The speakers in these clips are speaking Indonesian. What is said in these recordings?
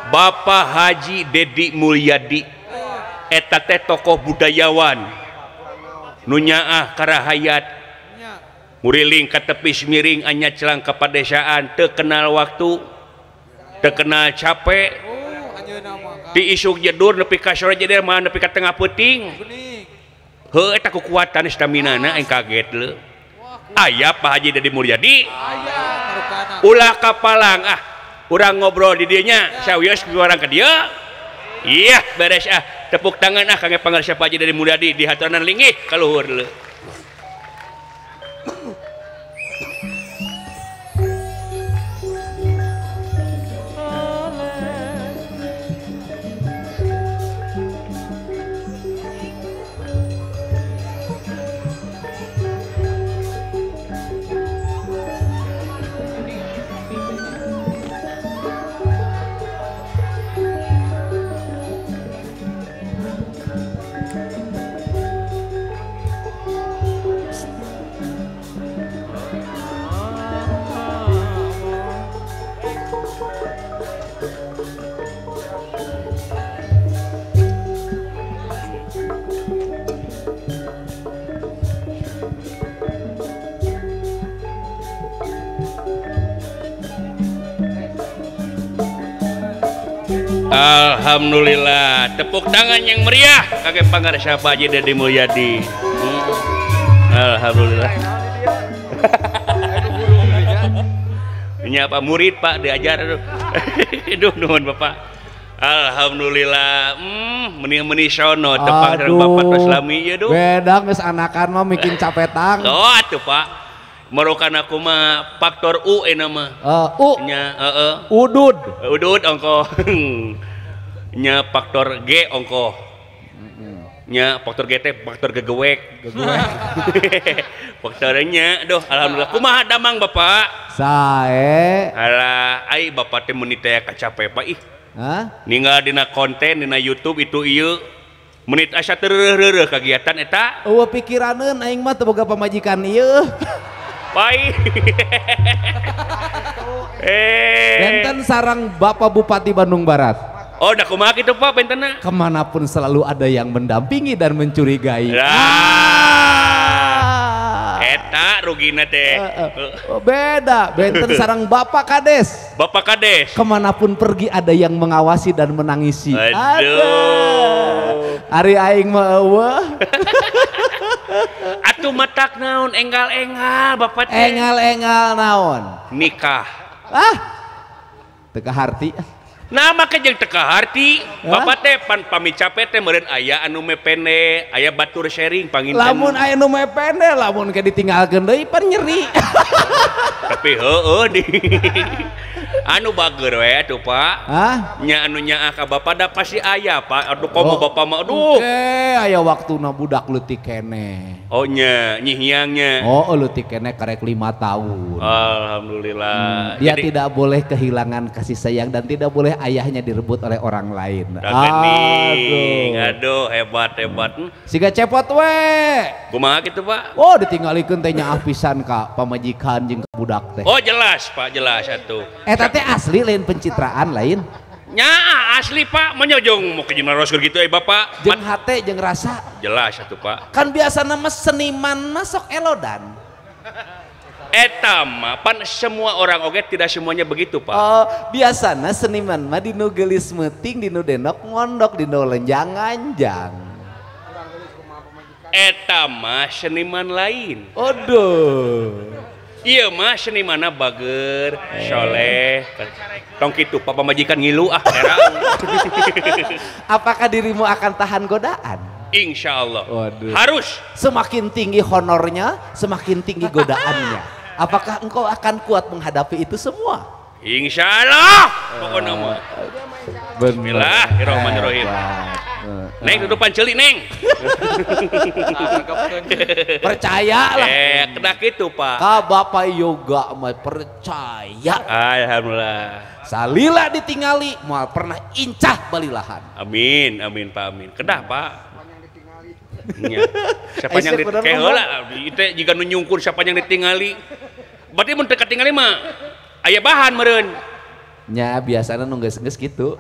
Bapak Haji Dedi Mulyadi eta teh tokoh budayawan nu nyaah karahayat muriling ka tepis miring anya celang kepadesaan teu kenal waktu teu kenal capek di isuk jedur nepi ka sore jeder mah nepi ka tengah peuting heuh eta kukuatan stamina-na aing kaget leuh aya Pak Haji Dedi Mulyadi ulah kapalang urang ngobrol di dieu nya sawios orang ka dieu iya beres tepuk tangan kangge pangarsa Pak Haji Dedi Mulyadi di hatoran linggih ka luhur leuh Alhamdulillah, tepuk tangan yang meriah kangge pangarsa Pak Haji Dedi Mulyadi. Alhamdulillah. Ini apa murid Pak diajar aduh. Aduh nuhun Bapak. Alhamdulillah. Meni sono tepang sareng Bapak Islami ieu duh. Beda geus anakan mah bikin capetang. Oh atuh Pak. Marokan aku mah faktor U mah. U nya udud ongko. Nya faktor G ongko. Nya faktor G teh faktor gegewek. Faktornya aduh alhamdulillah. Kumaha damang Bapak? Sae. Alah ai Bapak teh meuni teh kacape Pak ih. Hah? Ninggal dina konten dina YouTube itu ieu menit asa tereureureuh kagiatan eta. Eueuh pikiraneun aing mah teu boga pamajikan ieu. Pai. Benten sarang Bapak Bupati Bandung Barat. Oh, dah kumaha kitu Pak bentena? Kemanapun selalu ada yang mendampingi dan mencurigai. Eta rugina teh. Beda, benten sarang Bapak Kades. Bapak Kades. Kemanapun pergi ada yang mengawasi dan menangisi. Aduh. Ari aing mah eueuh. Atuh matak naon enggal-enggal Bapak teh. Engal-engal naon? Nikah. Teu kaharti. Nah make jeung teu kaharti. Bapak teh pan pamicape teh meureun aya anu mepene, aya batur sharing panginten. Lamun aya nu mepene, lamun ke ditinggalkeun deui pan nyeri. Tapi heueuh di anu bageur we atuh Pak. Nya anu nyaah ka Bapak da pasti aya Pak. Aduh komo Bapak mah aduh. Aya waktuna budak leutik keneh. Oh nya nyihiangnya. Oh leutik keneh karek 5 tahun. Alhamdulillah. Dia tidak boleh kehilangan kasih sayang dan tidak boleh ayahnya direbut oleh orang lain. Aduh hebat. Siga cepot we. Kumaha kitu Pak? Oh ditinggalikeun teh nyaah pisan ka pamajikan jeung ka budak teh. Oh jelas Pak, jelas atuh. Eta teh asli lain pencitraan lain. Nya asli Pak, menyojong mau ke generoskeun gitu Bapak. Jeung hate jeung rasa. Jelas atuh Pak. Kan biasana mah seniman mah sok elodan. Eta mah pan semua orang oge tidak semuanya begitu Pak. Biasana seniman mah dinu geulis meuting, dinu denok ngondok, dinu lenjang-anjang. Eta mah seniman lain. Aduh. Iya mah senimanna bager, soleh. Tong kitu Pak pamajikan ngilu herang. Apakah dirimu akan tahan godaan? Insya Allah. Waduh. Harus. Semakin tinggi honornya, semakin tinggi godaannya. Apakah engkau akan kuat menghadapi itu semua? Insya Allah. Pokoknya mah. Bismillahirrahmanirrahim. Neng tutupan celi Neng. Percaya lah. Kena gitu Pak. Ka Bapak Yoga mah percaya. Alhamdulillah. Salila ditingali, moal pernah incah balilahan. Amin, amin Pak, amin. Kedah Pak. Siapa yang ditingali heula itu jika nu nyungkur siapa yang ditingali. Berarti mun teu katingali mah aya bahan meureun. nya biasanya nunggu-nunggu gitu.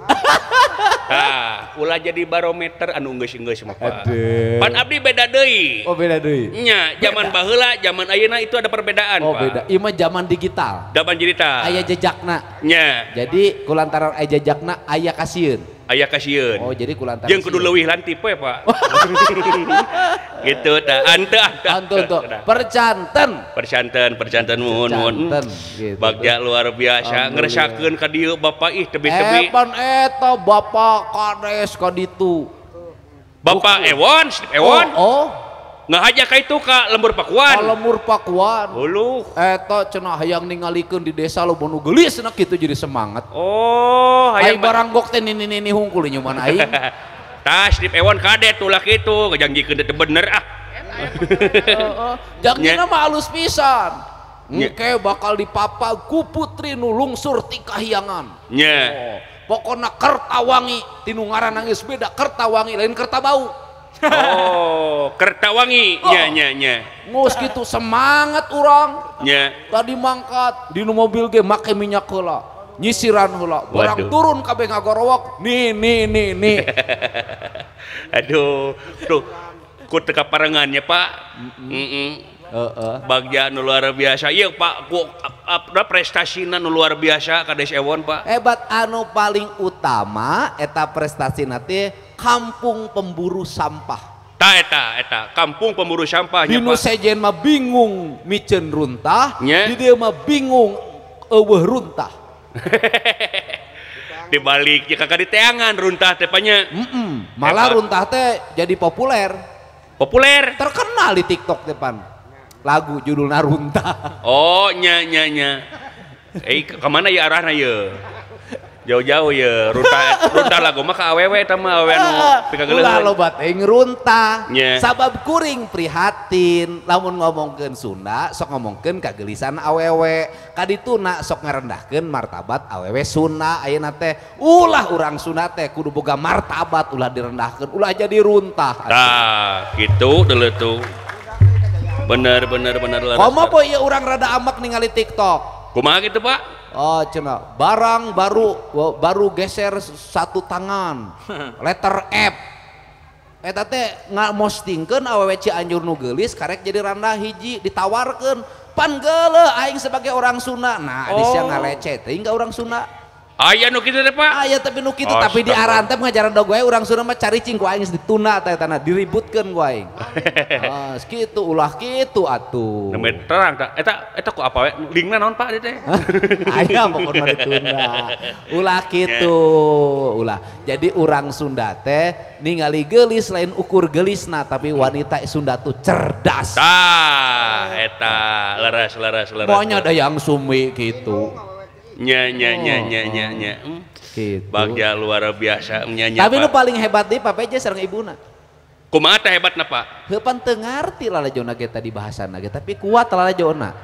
Ulah jadi barometer anu geus-geus mah Pak. Aduh. Pan abdi beda deui. Oh beda deui. Nya, zaman baheula, zaman ayeuna itu ada perbedaan, Oh Pak. beda. Ieu mah zaman digital. Zaman cerita. Aya jejakna. Nya, Jadi kulantaran aya jejakna aya kasieun. aya kasieun. Oh jadi kulantaran. Jeung kudu leuwih lantip we, Pak. Gitu tah. Antu tuh. Percanten muhun. Gitu. Bagja luar biasa ngerasakeun ka dieu Bapak ih tebi-tebi. Pan eta Bapak kades ka ditu. Bapak Ewon. Oh. Ngahaja ka itu ka Lembur Pakuan. Lemur Pakuan. Uluh. Eta cenah hayang ningalikeun di desa lo nu geulis cenah kitu jadi semangat. Oh, Hayang barang gok teh nini hungkul nyoman aing. Tas di Ewon kade tuh lah kitu, ngajanggikeun teh bener ah. Jangan mah halus pisan. Engke bakal dipapa ku putri nu lungsur ti kahyangan. Nya. Pokona Kertawangi tinu ngaran nangis beda Kertawangi lain Kertabau. Oh, Kertawangi. Nya. Ngus gitu semangat urang. Nya. Tadi mangkat di mobil ge make minyak heula. Nyisiran heula. Barang turun kabeh ngagorowok. Nih. Aduh, tuh ku teu kaparengannya Pak. Bagja nu luar biasa. Ieu Pak, ku prestasina nu luar biasa kades Ewon Pak. Hebat anu paling utama eta prestasina teh kampung pemburu sampah. Eta kampung pemburu sampahnya Dinu Pak. sejen mah bingung micen runtah, Nya. di dia mah bingung eueuh runtah. Dibalik ya kakak diteangan runtah teh nya. Malah runtah teh jadi populer. Terkenal di TikTok depan. Lagu judulnya runtah. Oh, nya. Kemana ya arahna ya? Jauh-jauh ya, runtah lagu mah ka awewe eta mah awewe anu pikageuleuh. Ulah loba teuing runtah. Nya. Sabab kuring prihatin, lamun ngomongkeun Sunda sok ngomongkeun kagelisan awewe. Kadituna sok ngarendahkeun martabat awewe Sunda ayeuna teh. Ulah urang Sunda teh kudu boga martabat ulah direndahkeun, ulah jadi runtah. Tah, gitu deuleu tuh. Bener. Komo boy ieu urang rada amak ningali TikTok. Kumaha gitu, Pak? Oh cenah barang baru geser satu tangan letter F eta teh ngamostingkeun awewe Cianjur nu geulis karek jadi randa hiji ditawarkeun pan geuleuh aing sebagai orang Sunda nah di sia ngalecet teuing ka urang Sunda Aya nu kitu teh Pak? Aya tapi nu kitu tapi di aran teh ngajaran dog we urang Sunda mah caricing ku aing dituna teh tanah diributkeun ku aing kitu ulah kitu atuh Nembe terang tah eta ku apa we lingna naon Pak teh aya pokona ditunda ulah kitu ulah jadi urang Sunda teh ningali geulis lain ukur geulisna tapi wanita Sunda tuh cerdas tah eta leres pokoknya ada yang sumi gitu nya gitu. Bagja luar biasa nya tapi nu paling hebat di papeje sareng ibuna kumaha teh hebatna Pak? Heupan teu ngarti lalajona ge tadi bahasana ge tapi kuat lalajona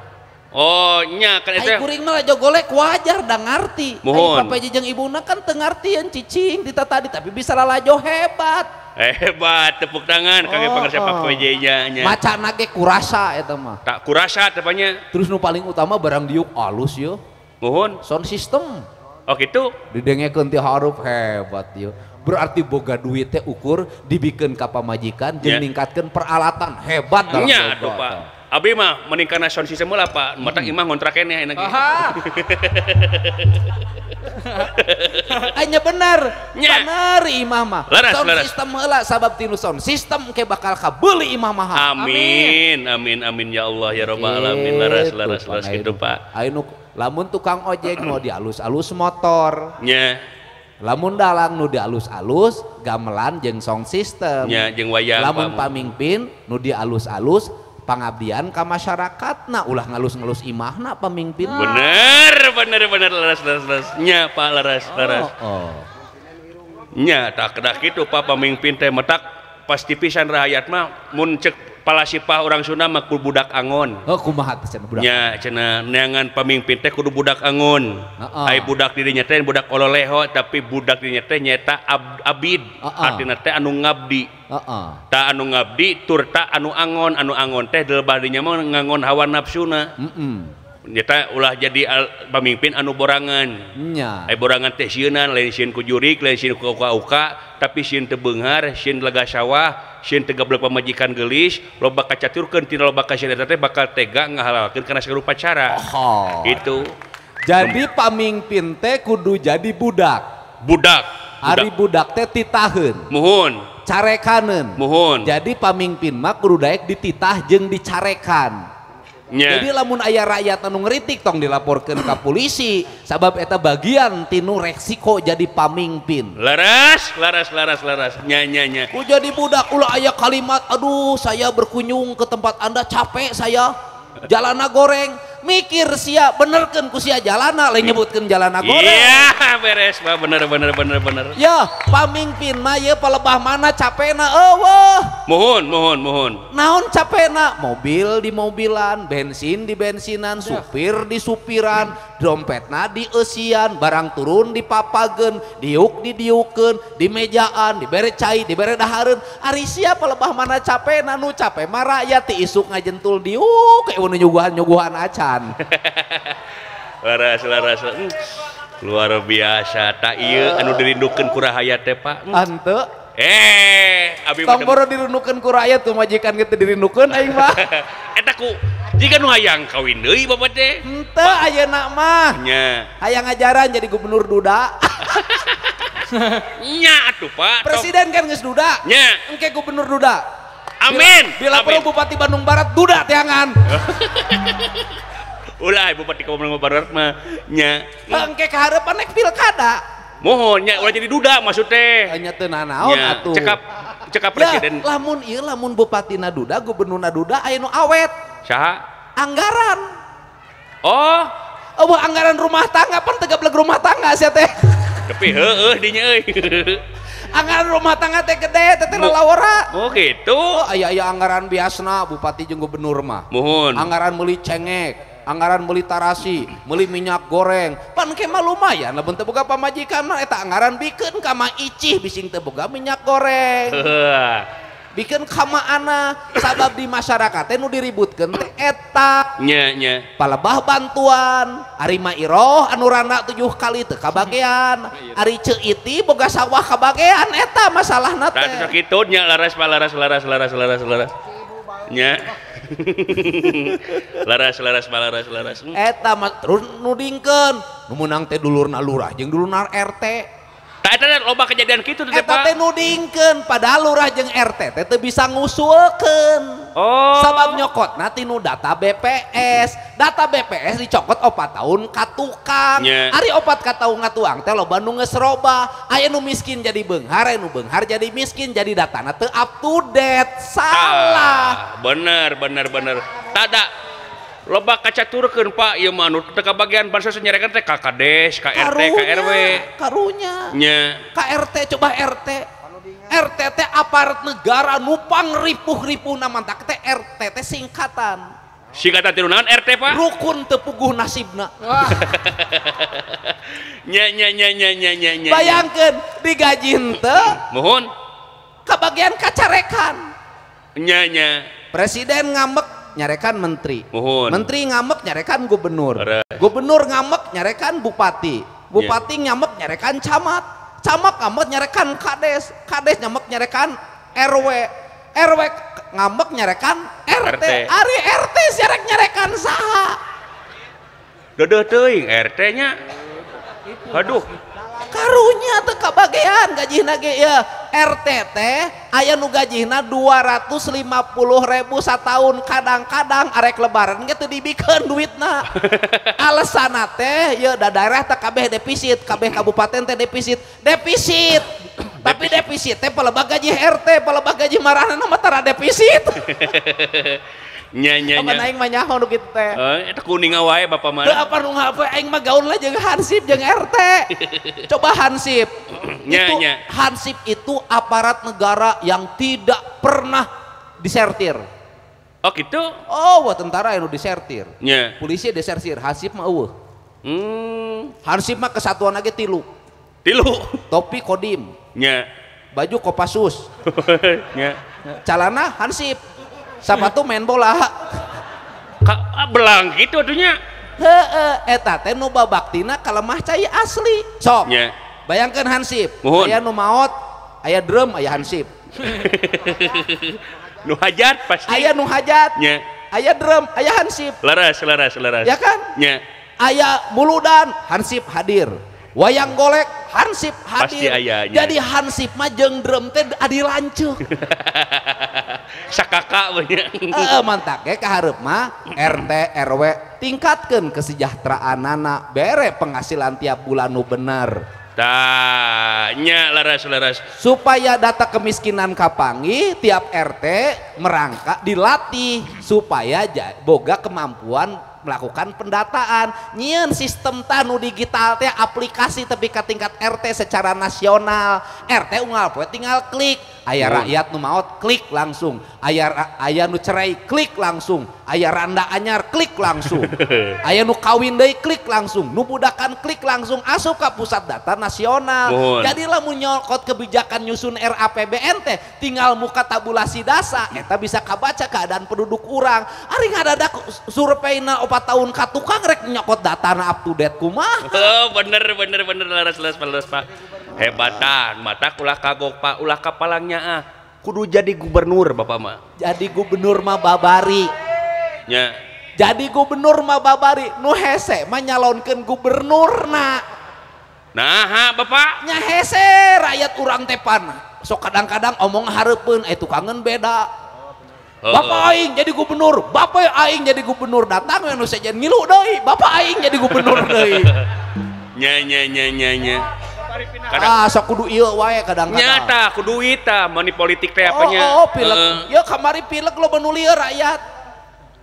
oh nya kan eta ai kuring mah lajo golek wajar da ngarti ai papeje jeung ibuna kan teu ngartieun cicing dita tadi tapi bisa lalajo hebat tepuk tangan kage pangarsa papeje nya macana ge kurasa eta mah tak kurasa tepanya terus nu paling utama barang diuk alus yo mohon sound system oh gitu didengekeun ti harup hebat yo berarti boga duit teh ukur dibikeun ka pamajikan jeung ningkatkeun peralatan hebat dalam nya atuh Pak abi mah meningkatna sound system lah Pak mata imah ngontrak keneh ayeuna ge anya bener imah mah sound system heula sabab tinu sound system ke bakal kabeuli imah mah amin ya Allah ya rabbal alamin laras kitu Pak anu lamun tukang ojek nu dialus-alus motor nya lamun dalang nu dialus-alus gamelan jeung sound system nya jeung wayang lamun pamimpin nu dialus-alus pangabdian ka masyarakatna ulah ngalus-ngalus imahna pamimpin bener laras nya Pak laras nya tak kedah kitu Pak pamimpin teh metak pasti pisan rakyat mah mun cek palasipah orang Sunda mah kudu budak angon. Oh kumaha teh budak? Nya cenah neangan pamimpin teh kudu budak angon. Ai budak dirinya teh budak ololeho tapi budak dirinya teh nyata abid. Artina teh anu ngabdi. Ta anu ngabdi tur ta anu angon teh deul badinya mah ngangon hawa nafsuna. nyata ulah jadi pamimpin anu borangan nya borangan teh sieunnan lain sieun ku jurik lain sieun ku uka tapi sieun teu beunghar sieun lega sawah sieun teu gablek pamajikan geulis loba kacaturkeun tina loba ka sieun eta teh bakal tega ngahalalkeun kana sarupa cara gitu. Jadi pamimpin teh kudu jadi budak hari budak teh titaheun muhun carekaneun muhun jadi pamimpin mah kudu daek dititah jeung dicarekan. Jadi lamun aya rakyat anu ngeritik tong dilaporkeun ka polisi sabab eta bagian tinu resiko jadi pamimpin. Laras nya ku jadi budak ulah aya kalimat aduh saya berkunjung ke tempat Anda capek saya jalana goreng mikir sia benerkeun ku sia jalana lain nyebutkeun jalana goreng. Iya beres mah bener ya pamimpin mah ye palebah mana capena eueuh mohon naon capena mobil di mobilan bensin di bensinan supir di supiran dompetna di eusian barang turun di papageun diuk di diukeun di mejaan dibere cai dibere dahareun ari sia palebah mana capena nu capek mah rakyat ti isuk ngajentul diuk kayak nyuguhan acan. laras luar biasa tak iya anu dirindukeun ku rakyat teh Pak henteu abi tong boro dirindukeun ku rakyat tuh majikan kitu dirindukeun aing mah eta ku jika nu hayang kawin deui bapak teh henteu ayeuna mah nya hayang ngajaran jadi gubernur duda nya atuh Pak presiden kan geus duda nya engke gubernur duda amin bila perlu bupati Bandung Barat duda tiangan ulah bupati Bandung Barat mah nya engke kahareupan nek pilkada mohon nya ulah jadi duda maksud teh nya teu nanaon atuh cekap presiden lamun ieu lamun bupatina duda gubernurna duda aya nu awet saha anggaran anggaran rumah tangga pan teu gablek rumah tangga sia teh tapi heueuh dinya euy anggaran rumah tangga teh gede teh lalawara gitu aya anggaran biasana bupati jeung gubernur mah mohon anggaran meuli cengek anggaran beli tarasi, beli minyak goreng, pan ke mah lumayan, lamun teu boga pamajikan mah eta anggaran bikeun ka mah icih bising teu boga minyak goreng. Bikeun ka mah ana sabab di masyarakat teh nu diributkeun teh eta. Nya. Palebah bantuan, ari mah iroh anu randa 7 kali teu kabagean, ari ceiti boga sawah kabagean eta masalahna teh. Tah kitu nya laras. Nya. laras eta mah terus nudingkeun nu meunang teh dulurna lurah jeung dulurna RT tak eta loba kejadian kitu teh eta teh nudingkeun padahal lurah jeung RT teh teu bisa ngusulkeun sabab nyokotna tinu data BPS dicokot 4 tahun ka tukang ari 4 ka tahun ngatuang teh loba nu geus roba aya nu miskin jadi beunghar aya nu beunghar jadi miskin jadi datana teu up to date salah bener tada loba kacaturkeun Pak ieu mah anu teu kabagian bansos nyarekan teh ka Kades ka RT ka RW karunya nya ka RT coba RT teh aparat negara nupang ripuh-ripuh namantak teh RT teh singkatan tilu naon RT Pak rukun teu puguh nasibna nya bayangkeun digaji henteu mohon kabagian kacarekan nya presiden ngambek nyarekan menteri mohon menteri ngambek nyarekan gubernur ngambek nyarekan bupati ngambek nyarekan camat ngambek nyarekan kades ngambek nyarekan RW ngambek nyarekan RT ari RT siarek nyarekan saha deudeut teuing RT nya aduh karunya teu kabagean gajina ge ya RT teh aya nu gajina 250.000 sataun kadang-kadang arek lebaran ge teu dibikeun duitna alasanna teh ye da daerah teh kabeh defisit kabeh kabupaten teh defisit tapi defisit teh palebah gaji RT palebah gaji marahna mah tara defisit nya aing mah nyaho nu kitu teh eta kuning wae bapak mah teu apa nu ngape aing mah gaul lah jeung hansip jeung RT coba hansip nya hansip itu aparat negara yang tidak pernah disertir gitu wah tentara anu disertir nya polisi disertir hansip mah eueuh hansip mah kesatuan lagi tilu topi kodim nya baju Kopassus nya calana hansip sepatu main bola belang gitu atunya eta teh nu babaktina kalemah cai asli sok nya bayangkan hansip Muhun. aya nu maot aya drum aya hansip nu hajat pasti aya nu hajat nya aya drum aya hansip laras ya kan nya aya buludan hansip hadir wayang golek hansip Pasti hadir aya, nya. jadi hansip mah jeung drum teh adi lanceuk sakaka banyak mantak ge kaharep mah RT RW tingkatkeun kesejahteraanana bere penghasilan tiap bulan nu bener tanya laras supaya data kemiskinan kapangi tiap RT merangkak dilatih supaya boga kemampuan melakukan pendataan nyieun sistem tanu digital teh aplikasi tapi ke tingkat RT secara nasional RT unggal poe tinggal klik aya rakyat nu maot klik langsung aya nu cerai klik langsung aya randa anyar klik langsung aya nu kawin deui klik langsung nu budakan klik langsung asup ka pusat data nasional jadilah mun nyokot kebijakan nyusun RAPBN teh tinggal muka tabulasi dasa eta bisa kabaca keadaan penduduk urang ari ngadadak surveinya 4 tahun ka tukang rek nyokot datana up to date kumaha oh bener laras Pak hebatan mata ulah kagok Pak ulah kapalangnya kudu jadi gubernur Bapak mah jadi gubernur mah babari nya jadi gubernur mah babari nu hese mah nyalonkeun gubernurna nah Bapak nya hese rakyat urang tepan sok kadang-kadang omong hareupeun tukangan beda Bapak aing jadi gubernur Bapak aing jadi gubernur datang nu sejen ngilu deui Bapak aing jadi gubernur deui nya sok kudu ieu wae kadang-kadang nyata kudu duit tah money politik teh apanya pilek ya kamari pilek loba nu lieur rakyat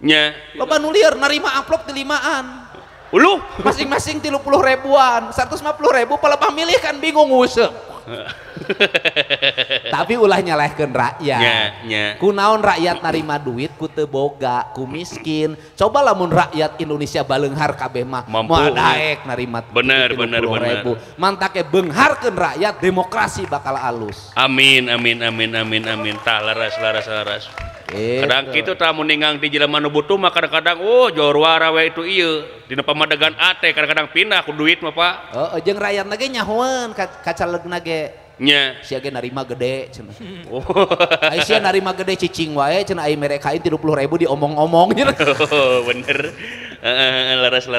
nya loba nu lieur narima amplop di 5-an uluh masing-masing 30 ribuan 150 ribu pelepah milih kan bingung nguseup tapi ulah nyalehkeun rakyat kunaon rakyat narima duit ku teu boga ku miskin coba lamun rakyat Indonesia baleunghar kabeh mah moal daek narima bener mantake beungharkeun rakyat demokrasi bakal alus amin tah laras kadang kitu tah mun ningang di jelema nu butuh mah kadang-kadang jorwara we itu ieu dina pamadegan ate kadang-kadang pindah ku duit mah Pak jeung rakyat ge nyahoeun ka calegna ge nya sia ge narima gede cenah ai sia narima gede cicing wae cenah ai merekain 30.000 diomong-omong cenah bener laras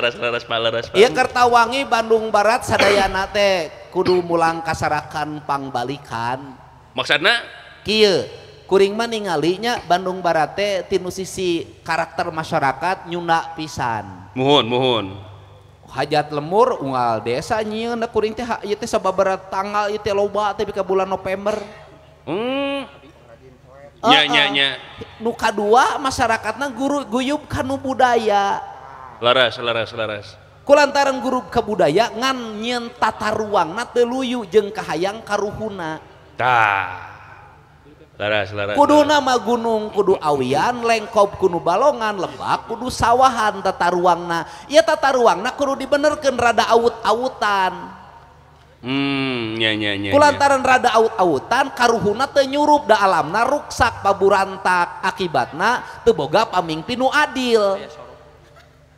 Pak ieu Kertawangi Bandung Barat sadayana teh kudu mulang kasarakan pangbalikan maksudna kieu kuring mah ningalinya Bandung Barat teh tinu sisi karakter masyarakat nyunda pisan muhun hajat lemur unggal desa nyieun da kuring teh ieu teh sababaraha tanggal ieu teh loba teh ka bulan November nya nu kadua masyarakatna guyub kanu budaya laras kulantaran guru kabudaya ngan nyieun tata ruangna teu luyu jeung kahayang karuhuna tah laras kudu nama gunung kudu awian lengkop kudu balongan lebak kudu sawahan tata ruangna ieu tata ruangna kudu dibenerkeun rada awut-awutan nya kulantaran rada awut-awutan karuhuna teu nyurup da alamna ruksak paburantak akibatna teu boga pamingpin nu adil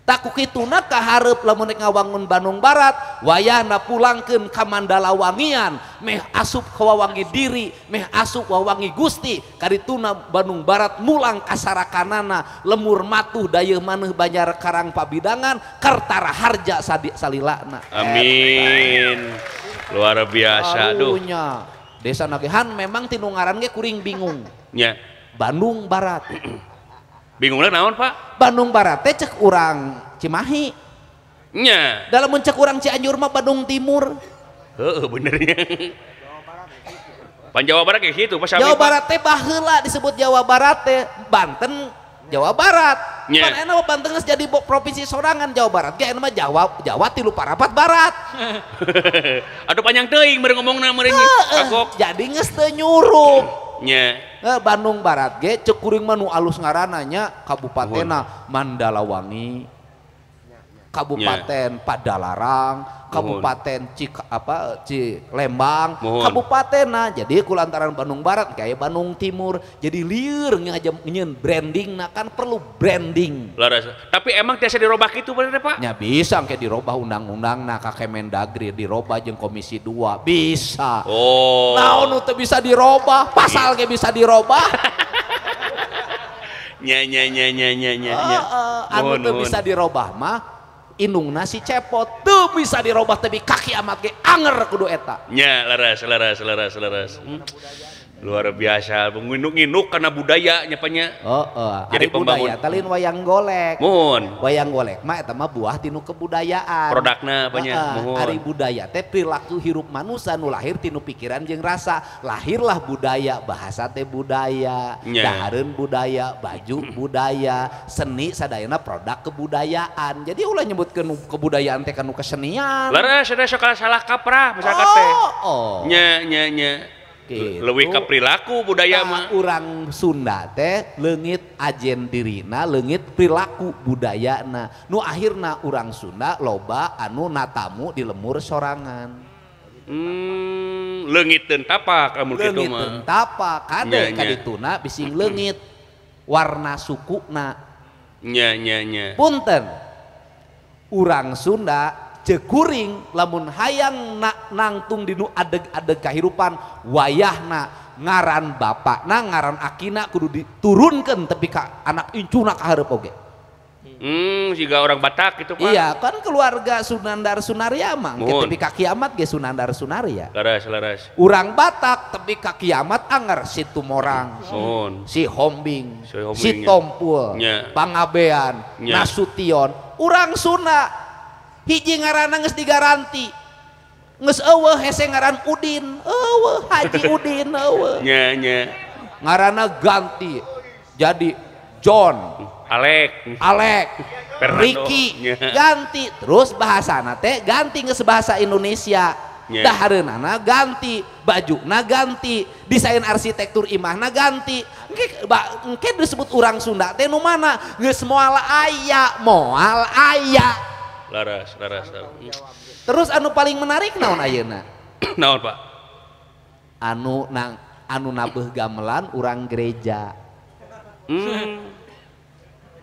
tak kukituna kaharep lamun ngawangun Bandung Barat wayahna pulangkeun ka Mandalawangian meh asup ka wawangi diri meh asup wawangi Gusti karituna Bandung Barat mulang kasarakanana lemur matuh dayeuh maneh Banjar Karang Pabidangan Kertara Harja salilana amin luar biasa aduhnya desa nagehan memang tinu ngaran ge kuring bingung nya Bandung Barat bingungna naon Pak Bandung Barat teh cek urang Cimahi nya dalam mencek urang Cianjur mah Bandung Timur benernya pan Jawa Barat kayak gitu pas Jawa Barat teh baheula disebut Jawa Barat teh Banten Jawa Barat pan ena Banten geus jadi provinsi sorangan Jawa Barat ge ena mah Jawa tilu parapat barat aduh panjang teuing meureun ngomongna meureun kagok jadi geus teu nyurup nya Bandung Barat ge cek kuring mah nu alus ngaranna nya kabupatena Mandalawangi Kabupaten Padalarang kabupaten Lembang, kabupaten jadi kulantaran Bandung Barat kayak Bandung Timur, jadi lieur nyen branding kan perlu branding. Laras. Tapi emang tiasa dirobah gitu bener Pak? Ya bisa kayak dirobah undang-undang ka Kemendagri dirobah jeung Komisi 2 bisa. Oh. Naon teu bisa dirobah, pasal ge bisa dirobah. Nya. Anu teu bisa dirobah mah indungna si cepot tuh bisa dirobah tapi kaki amat ge anger kudu eta. Nya laras. Luar biasa nginuk karena budaya nyapanya. Jadi budaya talin wayang golek. Wayang golek mah eta mah buah tinu kebudayaan. Produkna apanya? Ari budaya teh perilaku hirup manusia nu lahir tinu pikiran jeung rasa. Lahirlah budaya, bahasa teh budaya, dahareun budaya, baju budaya, seni sadayana produk kebudayaan. Jadi ulah nyebutkeun kebudayaan teh kanu kesenian. Laras ada sok salah kaprah masyarakat teh. Nya. Leuwih ka perilaku budaya mah. Urang Sunda teh leungit ajen dirina, leungit perilaku budayana. Nu akhirna urang Sunda loba anu natamu di lemur sorangan. Leungiteun tapak lamun kitu mah. Leungiteun tapak kade kadituna bising leungit warna sukuna. Nya. Punten. Urang Sunda cekuring lamun hayang nangtung dinu adeg-adeg kahirupan wayahna ngaran bapakna ngaran akina kudu diturunkeun tepi ka anak incuna ka hareup oge. Siga orang Batak gitu Pak. Iya kan keluarga Sunandar Sunaria mah tepi ka kiamat ge Sunandar Sunaria. Laras. Urang Batak tepi ka kiamat anger si Tumorang, si Hombing, si Tompul, Pangabean, Nasution. Urang Sunda hiji ngaranna geus digaranti geus eueuh hese ngaran Udin eueuh Haji Udin eueuh nya ngaranna ganti jadi John Alek Ricky ganti terus bahasana teh ganti geus bahasa Indonesia dahareunana ganti bajuna ganti desain arsitektur imahna ganti engke disebut urang Sunda teh nu mana geus moal aya Laras. Terus anu paling menarik naon ayeuna? Naon Pak? Anu nabeuh gamelan urang gereja.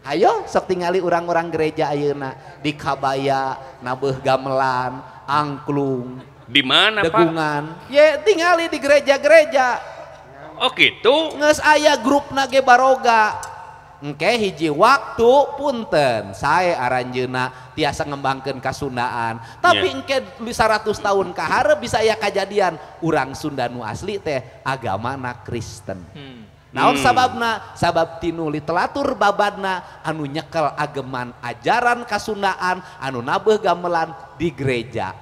Ayo sok tingali urang-urang gereja ayeuna di Kabaya nabeuh gamelan, angklung. Di mana Pak? Degungan. Ye tingali di gereja-gereja. Oh gitu. Geus aya grupna ge baroga. Engke hiji waktu punten saya aranjeuna tiasa ngembangkeun kasundaan tapi engke 100 tahun ka hareup bisa aya kajadian urang Sunda nu asli teh agamana Kristen. Naon sababna? Sabab tinu literatur babadna anu nyekel ageman ajaran kasundaan anu nabeuh gamelan di gereja.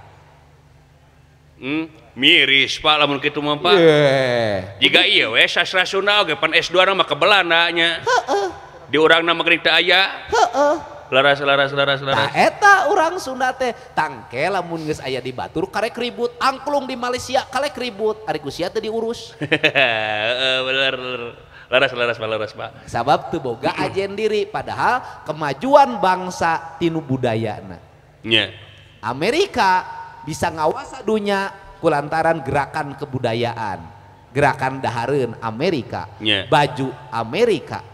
Miris Pak lamun kitu mah Pak. Jiga ieu we sastra Sunda oge pan S2 na mah ke Belanda nya. Di urang nama geuning teu aya. Laras. Nah eta urang Sunda teh tangke lamun geus aya di batur karek ribut, angklung di Malaysia karek ribut, ari ku sia teu diurus. Bener. Laras Pak. Sabab teu boga ajen diri padahal kemajuan bangsa tinu budayana. Nya. Amerika bisa ngawasa dunia kulantaran gerakan kebudayaan, gerakan dahareun Amerika, baju Amerika.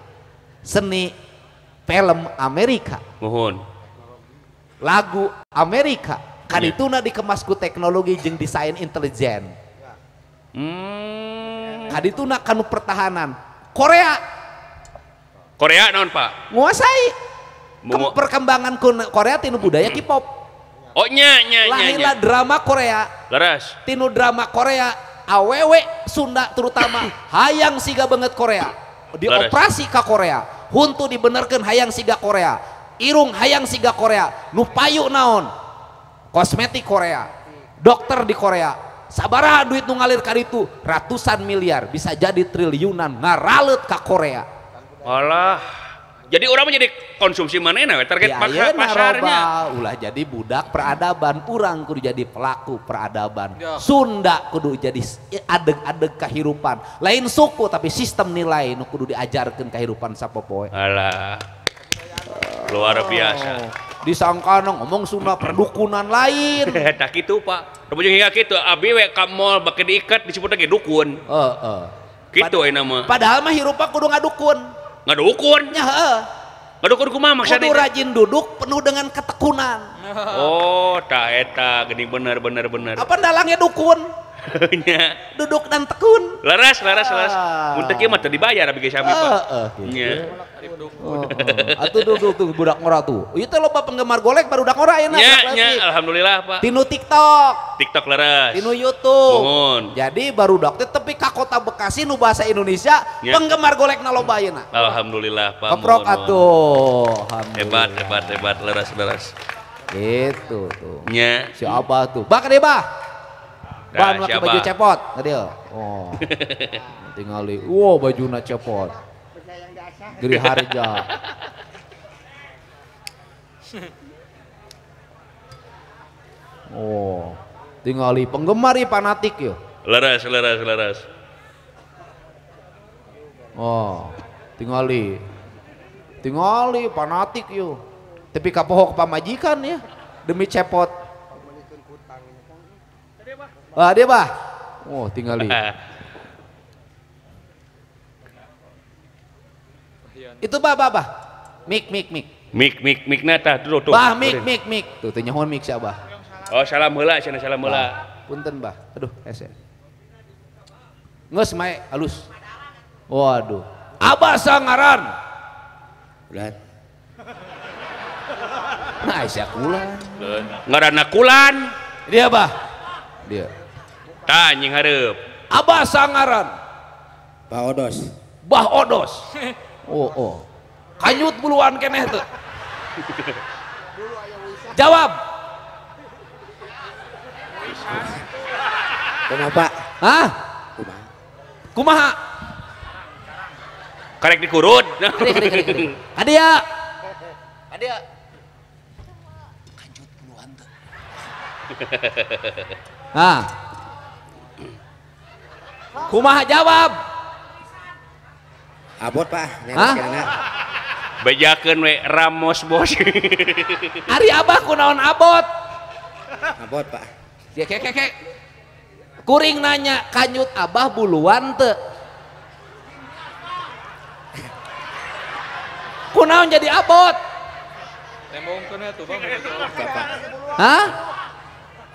Seni film Amerika lagu Amerika kadituna dikemas ku teknologi jeung desain intelijen kadituna kanu pertahanan Korea naon Pak? Nguasai perkembangan Korea tinu budaya K-pop. Lahirlah drama Korea. Laras tinu drama Korea awewe Sunda terutama hayang siga banget Korea dioperasi ke Korea huntu dibenerkeun hayang siga Korea irung hayang siga Korea nu payu naon kosmetik Korea dokter di Korea sabaraha duit nu ngalir ka ditu ratusan miliar bisa jadi triliunan ngaralet ka Korea. Alah jadi orang menjadi konsumsi manehna target pasarnya ulah jadi budak peradaban urang kudu jadi pelaku peradaban Sunda kudu jadi adeg-adeg kahirupan lain suku tapi sistem nilai nu kudu diajarkeun kahirupan sapopoe. Alah luar biasa disangka ngomong Sunda perdukunan lain. Tak gitu Pak. Rupanya hingga gitu abi we ka mall bake diikat disebut lagi dukun. Gitu nama. Padahal mah hirupa kudu ngadukun. Ngadukun? Ya heeh. Ngadukun kumaha maksudnya? Kudu rajin duduk penuh dengan ketekunan. Oh, tah eta geuning bener. Apa dalangnya dukun? Nya. Duduk dan tekun. Laras. Mun teu kieu mah teu dibayar abi ge sami Pak. Nya. Atuh tuh budak ngora tuh. Ieu teh loba penggemar golek barudak ngora ayeuna. Nya, alhamdulillah Pak. Tinu TikTok. TikTok laras. Tinu YouTube. Mohon. Jadi barudak teh tepi ka kota Bekasi nu bahasa Indonesia penggemar golekna loba ayeuna. Alhamdulillah Pak. Keprok atuh. Hebat laras. Gitu tuh. Nya. Si Abah tuh. Bah kade bah. Bah nu pakai baju cepot tadi. Oh. Tingali. Wow, bajuna cepot. Geri harja. Oh. Tingali penggemar fanatik yo. Laras. Oh. Tingali fanatik yo. Tapi kapoho pamajikan ya demi cepot. Dia bah. Oh, tingali. Itu bah. Mik nata tuh. Bah mik. Tuh teu nyahoan mik si Abah. Oh, salam heula, cenah salam heula. Punten bah. Aduh, ese. Ngeus mae halus. Waduh. Abah sangaran. Udah. Nah, Aisyah Kulan. Ngaranna Kulan. Dia bah. Dia. Tah nying hareup. Abah sangaran. Bah Odos. Oh. Kanyut buluan keneh tuh. Jawab. Kenapa? Hah? Kumaha? Karek dikurut. Adia. Kanyut buluan tuh. Nah. Kumaha jawab? Abot Pak. Hah? Bejakeun we Ramos bos. Ari Abah kunaon abot? Abot Pak. Kek. Kuring nanya kanyut Abah buluan teu? Kunaon jadi abot? Tembongkeun atuh Bang. Pak. Hah?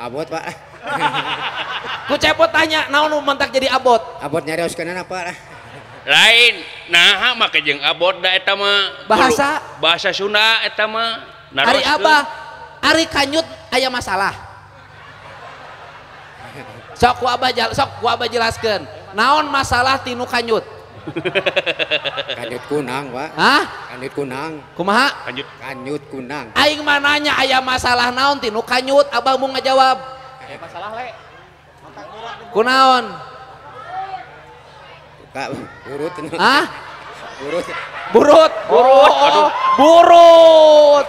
Abot Pak. Ku cepot tanya naon mentak jadi abot? Abot nyarioskeun apa? Lain naha make jeung abot da eta mah bahasa Sunda eta mah. Ari Abah ari kanyut aya masalah. Sok ku Abah jelaskeun. Naon masalah tinu kanyut? Kanyut kunang Pak. Hah? Kanyut kunang. Kumaha? Kanyut kunang. Aing mah nanya aya masalah naon tinu kanyut? Abah mau ngajawab. Aya masalah le. Kunaon? Kak, burut. Hah? Burut. Burut.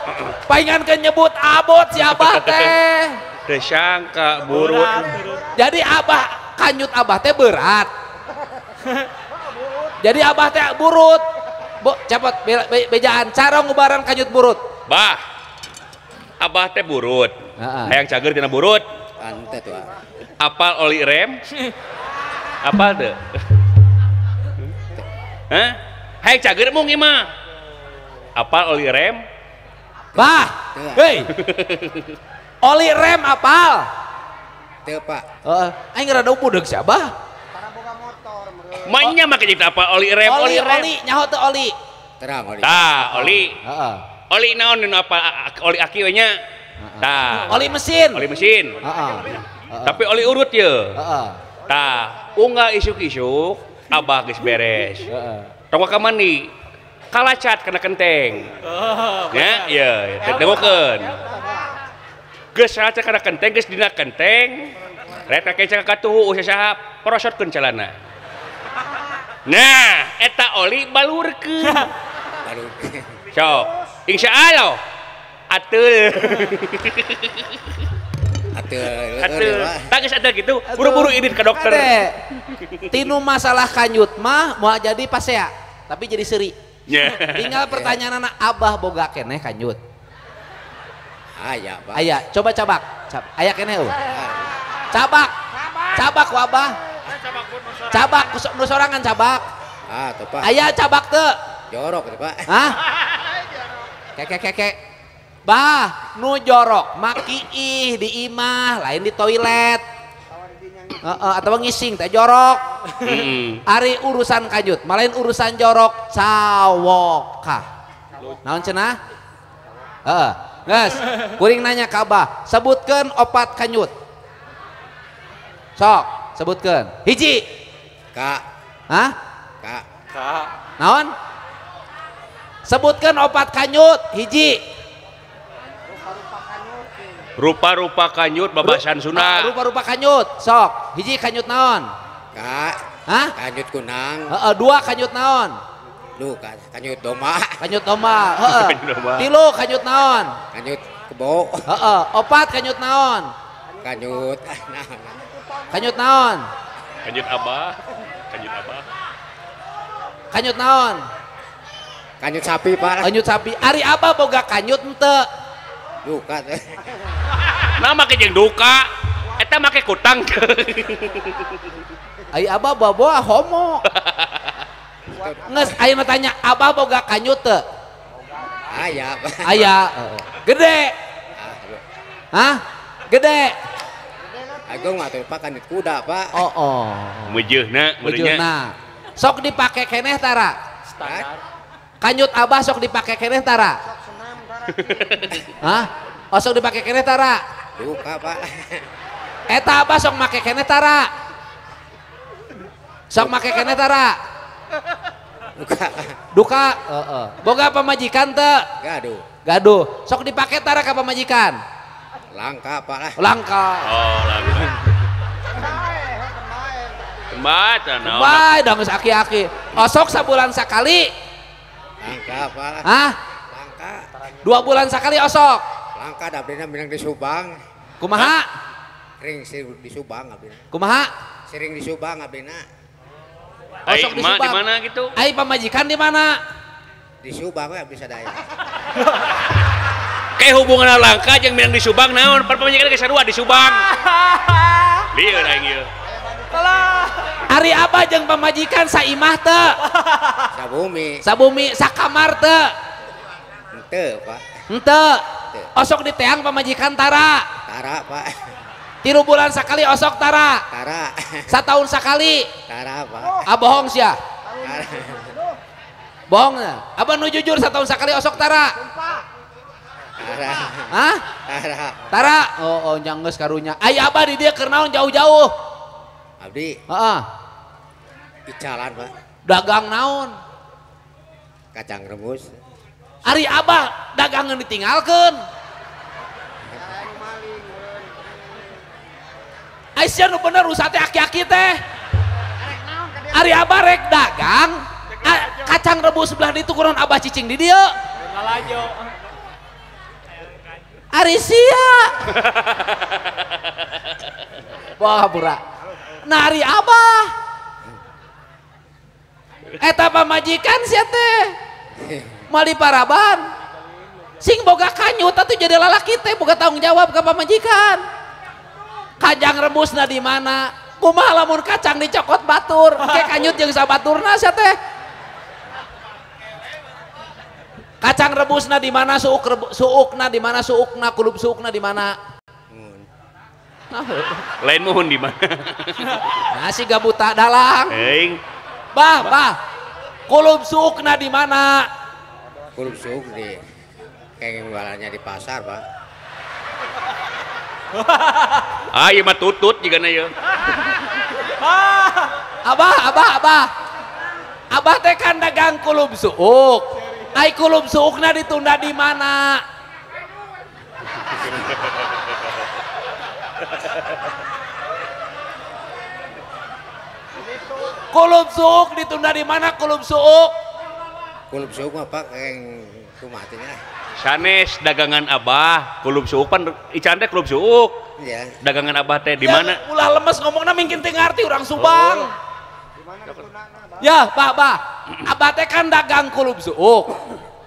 Paingankeun nyebut abot si Abah teh. Teu sangka burut. Jadi Abah kanyut Abah teh berat. Jadi Abah teh burut. Cepet bejaan cara ngubaran kanyut burut. Bah. Abah teh burut. Hayang cager tina burut. Ante tuh. Apal oli rem? Apal teu? Hah? Hayang cager mung ieu mah. Apal oli rem? Bah. Hei. Oli rem apal? Teu Pak. Aing rada budeg si Abah. Mainnya make jadi apa oli rem. Oli nyaho teu oli. Terang oli. Tah, oli. Oli naon nu apa oli aki we nya? Tah. Oli mesin. Tapi oli urut ye. Tah, unggal isuk-isuk Abah geus beres. Tong ka mandi. Kalacat kana kenteng. Ya, ieu, dengokeun. Geus kalacat kana kenteng, geus dina kenteng. Rek kakek ka tuhu usah saha porosotkeun calana. Nah, eta oli balurkeun. Sok, insyaallah. Atul. Tak geus ada gitu. Buru-buru idin ke dokter. Tinu masalah kanyut mah mau jadi pasea, tapi jadi seri. Yeah. Tinggal pertanyaan anak Abah boga keneh kanyut. Aya Pak. Aya, coba cabak. Aya kene cabak. Cabak ku Abah. Cabak nu sorangan cabak. Tuh Pak. Aya cabak teu. Jorok tuh Pak. Hah? Kek. Bah, nu jorok maki ih di imah, lain di toilet. Atau ngising teh jorok. Ari urusan kanyut, malain urusan jorok cawokah. Naon cenah? Geus, kuring nanya ka Abah, sebutkeun opat kanyut. Sok, sebutkeun. Hiji. Kak. Hah? Kak. Naon? Sebutkeun opat kanyut, hiji. Rupa-rupa kanyut babasan Sunda. Rupa-rupa kanyut, sok. Hiji kanyut naon? Kak. Hah? Kanyut kunang. Dua kanyut naon? Lu kanyut domba. Kanyut domba. Tilu kanyut naon? Kanyut kebo. Opat kanyut naon? Kanyut. Kanyut naon? Kanyut Abah. Kanyut naon? Kanyut sapi Pak. Kanyut sapi. Ari Abah boga kanyut henteu? Duka teh. Nah make jeung duka. Eta make kutang. Ai Abah bawa homo. Nges ayeuna tanya Abah boga kanyut teu? Aya Pak. Aya. Gede. Hah? Gede. Agung mah tuh Pak kanyut kuda Pak. Meujeuna Meujeuna. Sok dipake keneh tara. Standar. Kanyut Abah sok dipake keneh tara. Hah? Sok dipake keneh tara. Duka Pak. Eta Abah sok make keneh tara. Sok make keneh tara. Duka. Boga pamajikan teu? Gaduh. Sok dipake tara ka pamajikan. Langka Pak lah. Langka. Langka. Bae dong geus aki-aki. Sok sabulan sakali. Langka Pak lah. Hah? Langka. 2 bulan sakali osok. Langka dabrina minang di Subang. Kumaha? Ring di Subang abdina. Kumaha? Sering di Subang abdina. Osok di Subang. Di mana gitu? Ai pamajikan di mana? Di Subang we abdi sadaya. Kayak hubungan langka jeung minang di Subang naon? Pamajikan ge sarua di Subang. Lieu aing ieu. Ari Abah jeung pamajikan saimah teu? Sabumi sakamar teu? Henteu Pak. Henteu. Osok di teang pamajikan tara. Tara Pak. 3 bulan sakali osok tara. Tara. Satahun sakali. Tara Pak. Bohong sia. Tara. Bohong. Abah nu jujur satahun sakali osok tara. Tara. Hah? Tara. Tara. Nya geus karunya. Ai Abah di dieu keur naon jauh-jauh? Abdi. Icalan Pak. Dagang naon? Kacang rebus. Ari Abah dagangan ditinggalkeun. Aisyah nu bener usah teh aki-aki teh. Ari Abah rek dagang kacang rebus sebelah ditu kunaon Abah cicing di dieu. Ari sia. Wah pura. Nah Ari Abah. Eta pamajikan sia teh. Mali paraban. Sing boga kanyut atuh jadi lalaki teh boga tanggung jawab ka pamajikan. Kacang rebusna di mana? Kumaha lamun kacang dicokot batur? Ke kanyut jeung sabaturna sia teh. Kacang rebusna di mana? Suukna di mana? Suukna kulub suukna di mana? Lain muhun di mana? Nasi gabuta dalang. Bah. Kulub suukna di mana? Kulub suuk di kayak jualannya di pasar Pak. Ieu mah tutut jigana ieu. Abah teh kan dagang kulub suuk. Ai kulub suukna ditunda di mana? Kulub suuk ditunda di mana kulub suuk? Kulub suuk mah Pak kayak kumaha teh nya. Sanes dagangan Abah, kulub suuk pan ican teh kulub suuk. Iya. Dagangan Abah teh di mana? Ulah lemes ngomongna mungkin teu ngarti urang Subang. Ya, Bah. Abah teh kan dagang kulub suuk.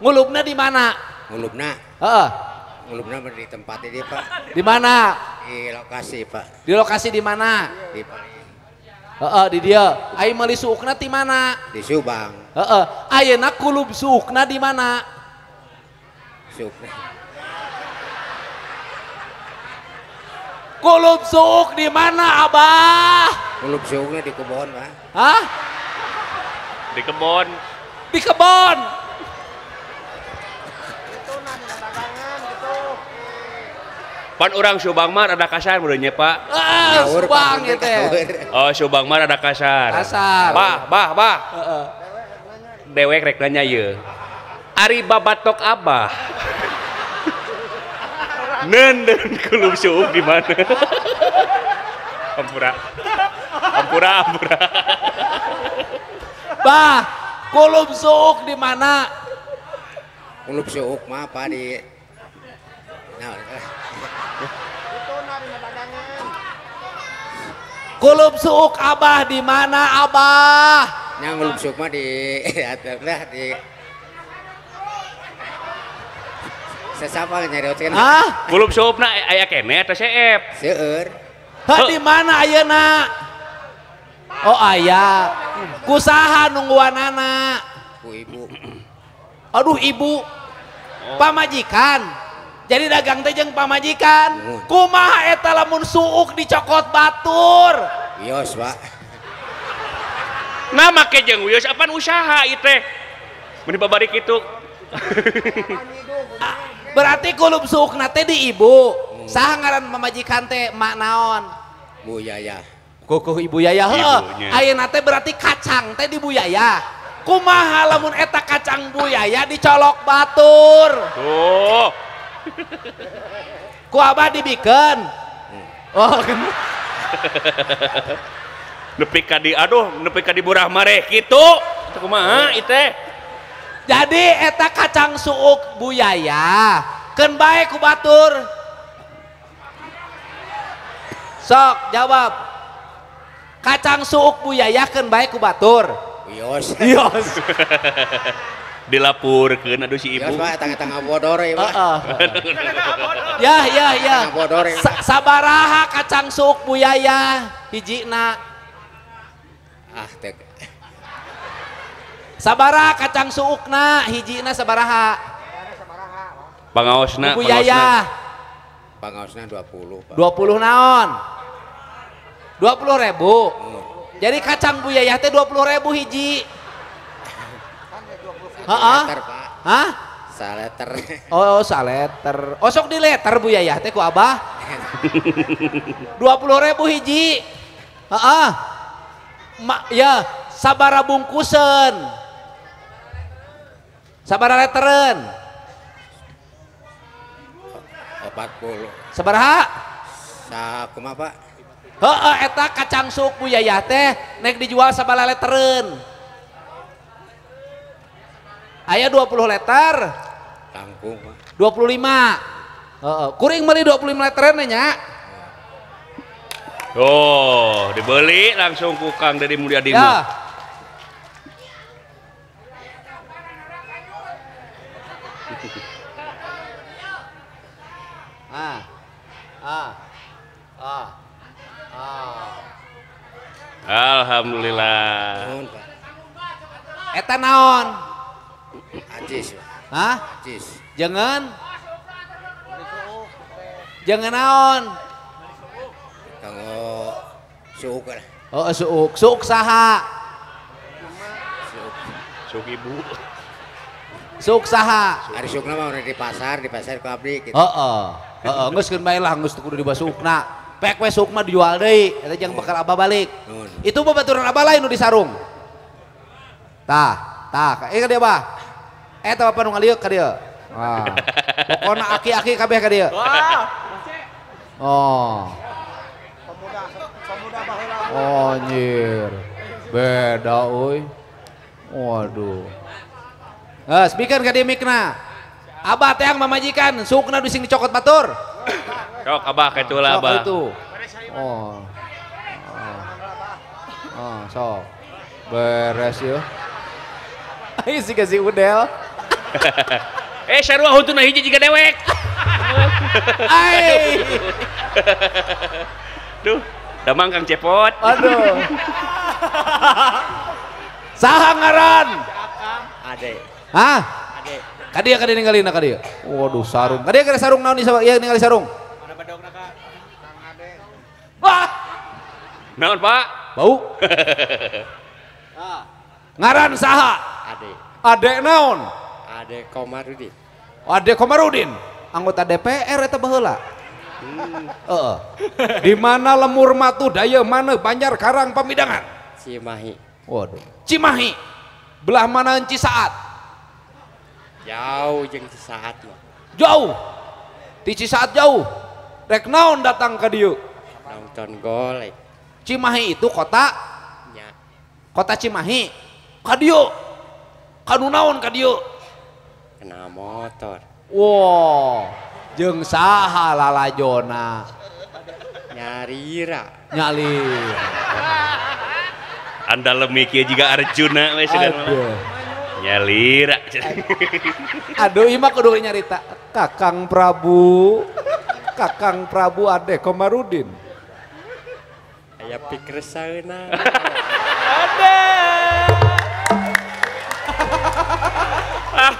Ngulubna di mana? Ngulubna. Heeh. ngulupna di tempat ini Pak. Di mana? Di lokasi Pak. Di lokasi di mana? Di paling Di dia. Ai meuli suukna di mana? di Subang. Ayeuna kulub suukna di mana? Subang. Kulub suuk di mana, Abah? Ngulup suukna di kebon Pak. Hah? Di kebon. Di kebon. Pan orang Subang mah ada kasar menurutnya Pak. Ngawur, Subang Pak, ya teh. ngawur. Oh Subang mah ada kasar. Kasar. Bah. Dewek rek nanya ye. Ari babatok Abah. Nen kulub suuk di mana? Ampura. Bah, kulub suuk di mana? Ngulup suuk mah Pak di Kulub suuk Abah di mana, Abah? yang ngulup suuk mah di di sesapa nyarioskeun. Hah? Kulub suukna aya kene atau seep? Seueur. Di mana ayeuna? Oh aya. Kusaha nungguanana? Ku ibu. Aduh ibu. Pamajikan. Jadi dagang teh jeung pamajikan. Kumaha eta lamun suuk dicokot batur? Wios Pak. Nah make jeung wios apaan usaha ieu teh? Mun dibabari kitu. Berarti kulub suukna teh di ibu. Saha ngaran pamajikan teh mak naon? Bu Yaya. Kukuh ibu Yaya heuh. Ibunya. Ayeuna teh berarti kacang teh di Bu Yaya. Kumaha lamun eta kacang Bu Yaya dicolok batur? Tuh. Ku Abah dibikeun. Oh, Nepi ka di murah mareh kitu. Itu kumaha ieu teh? jadi eta kacang suuk Bu Yaya. Keun bae ku batur. Sok jawab. Kacang suuk Bu Yaya keun bae ku batur. Wios. Yos. Dilapurkeun aduh si ibu. Wios Pak tengah-tengah bodor ya Pak. Ya. Tengah bodor ya. Sabaraha kacang suuk Bu Yaya hijina? Teh. Sabaraha kacang suukna hijina sabaraha? Pangaosna. Bu Yaya. Pangaosna 20 Pak. 20 naon? 20.000. Jadi kacang Bu Yaya teh 20.000 hiji. Heeh. Letter Pak. Hah? Saleter. Oh, saleter. Oh, sok di letter Bu Yaya teh ku Abah. 20.000 hiji. Heeh. Ya, sabara bungkusen. Sabara lettereun. 40. Sabaraha? Sakumaha Pak? Heeh, eta kacang suuk Bu Yaya teh nek dijual sabala lettereun. Aya 20 liter. Langkung Pak. 25. Kuring meuli 25 lettereun nya. Oh, dibeli langsung ku Kang dari Mulyadi. Ya. Alhamdulillah. Nuhun Pak. Eta naon? Ajis Pak. Hah? Ajis. Jangan naon? Kanggo suuk lah. Oh, suuk saha? Suuk ibu. Suuk saha? Ari suukna mah udah di pasar ku abdi gitu. Geus keun bae lah geus kudu dibasukna. Pek we suuk mah dijual deui, eta jeung bakal Abah balik. Nuhun. Itu babaturan Abah lain nu di sarung. Tah, ka dia Bah. Eta bapak nu ngalieu ka dieu. Pokona aki-aki kabeh ka dieu. Oh. Oh anjir. Beda euy. Waduh. Speaker ka dieu mikna. Abah teh yang mamajikan, suukna bising dicokot batur. Sok Abah kitu lah Abah. Itu. Oh. Sok. Beres ya. Ayo sih kasih udel. Sarua huntuna hiji jiga dewek. Ai. Duh, damang Kang Cepot. Aduh. Saha ngaran? Ade. Hah? Ade. Kadia ninggalin kadia. Waduh sarung. Kadia kira sarung naon ya ningali sarung. Mana badogna Kang? Kang Ade. Wah. Naon Pak? Bau. Ngaran saha? Ade. Ade naon? Ade Komarudin. Ade Komarudin. Anggota DPR eta baheula. Di mana lemur matu daya mana Banjar Karang Pamidangan? Cimahi. Waduh. Cimahi. Belah mana Cisaat? Jauh jeung Cisaat mah. Jauh. Di Cisaat jauh. Rek naon datang ka dieu? Nonton golek. Cimahi itu kota? Nya. Kota Cimahi. Ka dieu. Kanu naon ka dieu? Kena motor. Wow. Jeung saha lalajona? Nyarira. Nyali. Anda lemik ya juga Arjuna we sugan mah. Aduh. Nyalira. Aduh ieu mah kudu nyarita. Kakang Prabu Ade Komarudin. Aya pikresaeuna.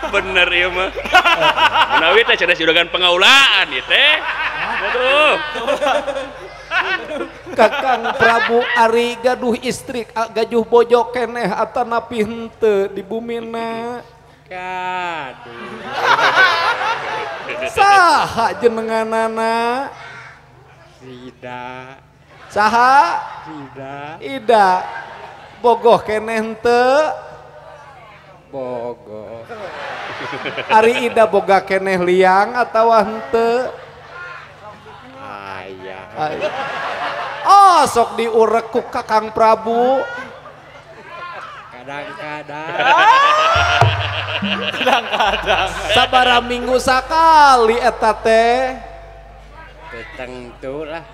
Bener ya mah. Menawi teh cenah juragan pengaulaan ieu teh. Aduh. Kakang Prabu Ari gaduh istri gajuh bojo keneh atanapi henteu di bumina. Gaduh. Saha jenenganana? Rida. Saha? Rida. Ida. Bogoh keneh henteu. Bogo. Ari Ida boga keneh liang atawa henteu? Aya. Oh sok diurek ku Kakang Prabu. Kadang-kadang. Sabaraha minggu sakali eta teh? Tentu lah.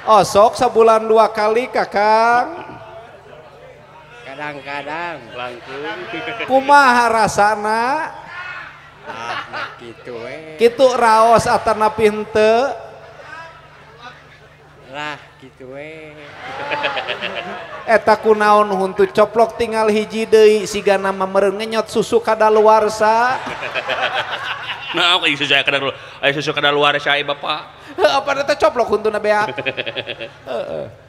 Oh sok sabulan 2 kali Kakang. Kadang-kadang. Langkung. Kumaha rasana? Nah gitu we. Kitu raos atanapi henteu? Lah gitu we. Eta kunaon huntu coplok tinggal hiji deui siga nama meureun ngenyot susu kadaluarsa. Nah, aku susu kadaluarsa. Ayo susu kadaluarsa Bapak. Apa eta coplok huntuna beak? Heeh.